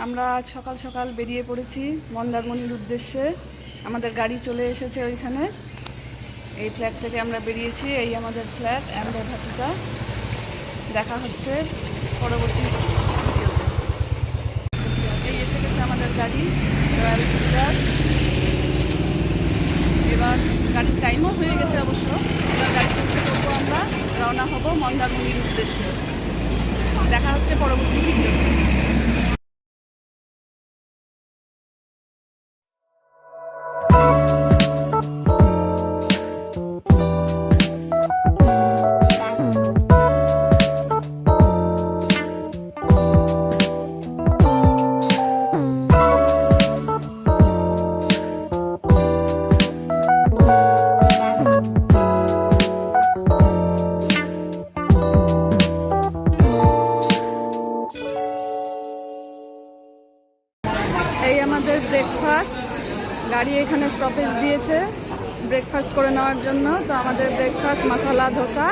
আমরা আজ সকাল সকাল বেরিয়ে পড়েছি মন্দারমণির উদ্দেশ্যে। আমাদের গাড়ি চলে এসেছে ওইখানে। এই ফ্ল্যাট থেকে আমরা বেরিয়েছি। এই আমাদের ফ্ল্যাট অ্যাম্বার ভাটিকা। দেখা হচ্ছে পরবর্তী ভিডিওতে। এই এসে গেছে আমাদের গাড়ি রয়্যাল এনফিল্ড। এবার গাড়ির টাইমও হয়ে গেছে অবশ্য। এবার গাড়ি থেকে করবো, আমরা রওনা হব মন্দারমণির উদ্দেশ্যে। দেখা হচ্ছে পরবর্তী ভিডিওতে। এই আমাদের ব্রেকফাস্ট। গাড়ি এখানে স্টপেজ দিয়েছে ব্রেকফাস্ট করে নেওয়ার জন্য। তো আমাদের ব্রেকফাস্ট মশলা ধোসা,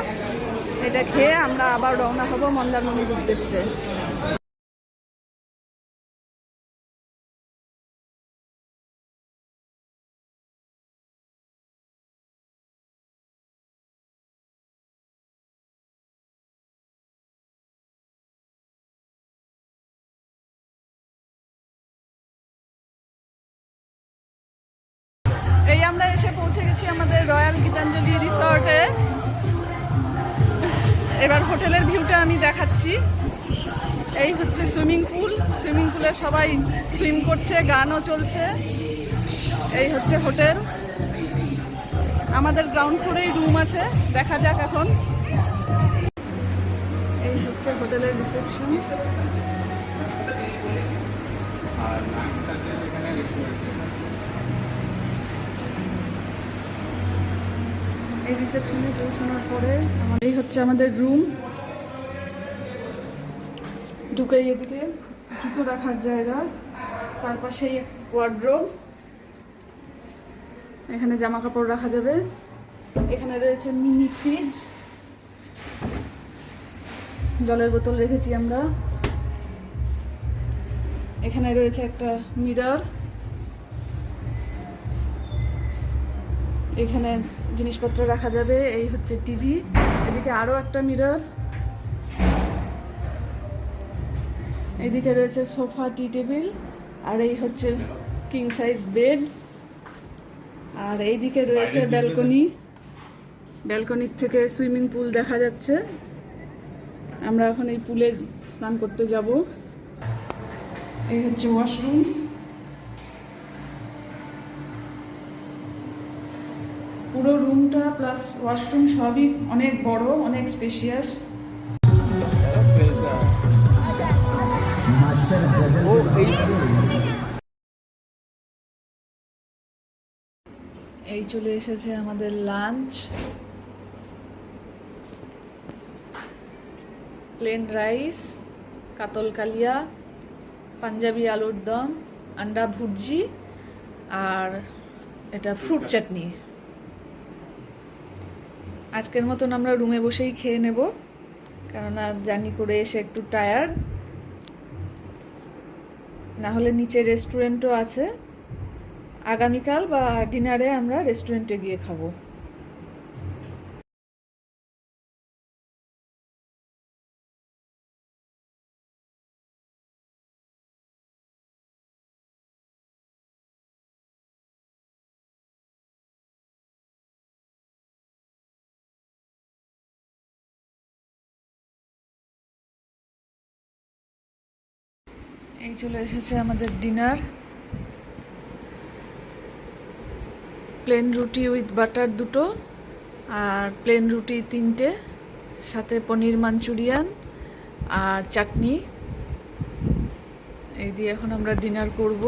এটা খেয়ে আমরা আবার রওনা হব মন্দারমণির উদ্দেশ্যে। এই আমরা এসে পৌঁছে গেছি আমাদের রয়্যাল গীতাঞ্জলি রিসর্টে। এবার হোটেলের ভিউটা আমি দেখাচ্ছি। এই হচ্ছে সুইমিং পুল। সুইমিং পুলে সবাই সুইম করছে, গানও চলছে। এই হচ্ছে হোটেল। আমাদের গ্রাউন্ড ফ্লোরেই রুম আছে, দেখা যাক এখন। এই হচ্ছে হোটেলের রিসেপশন। এই রিসেপশনে পৌঁছানোর পরে এই হচ্ছে আমাদের রুম। ঢুকে এদিকে জুতো রাখার জায়গা, তার পাশেই ওয়ার্ড্রোব, এখানে জামা কাপড় রাখা যাবে। এখানে রয়েছে মিনি ফ্রিজ, জলের বোতল রেখেছি আমরা। এখানে রয়েছে একটা মিরর, এখানে জিনিসপত্র রাখা যাবে। এই হচ্ছে টিভি, এদিকে আরও একটা মিরর। এদিকে রয়েছে সোফা, টি টেবিল, আর এই হচ্ছে কিং সাইজ বেড। আর এইদিকে রয়েছে ব্যালকনি। ব্যালকনির থেকে সুইমিং পুল দেখা যাচ্ছে। আমরা এখন এই পুলে স্নান করতে যাব। এই হচ্ছে ওয়াশরুম। পুরো রুমটা প্লাস ওয়াশরুম সবই অনেক বড়, অনেক স্পেশিয়াস। এই চলে এসেছে আমাদের লাঞ্চ। প্লেন রাইস, কাতল কালিয়া, পাঞ্জাবি আলুর দম, আন্ডা ভুর্জি, আর এটা ফ্রুট চাটনি। আজকের মতন আমরা রুমে বসেই খেয়ে নেব, কেননা জার্নি করে এসে একটু টায়ার্ড। না হলে নিচে রেস্টুরেন্টও আছে, আগামীকাল বা ডিনারে আমরা রেস্টুরেন্টে গিয়ে খাবো। এই চলে এসেছে আমাদের ডিনার। প্লেন রুটি উইথ বাটার দুটো, আর প্লেন রুটি 3টে, সাথে পনির মাঞ্চুরিয়ান আর চাটনি। এই দিয়ে এখন আমরা ডিনার করব।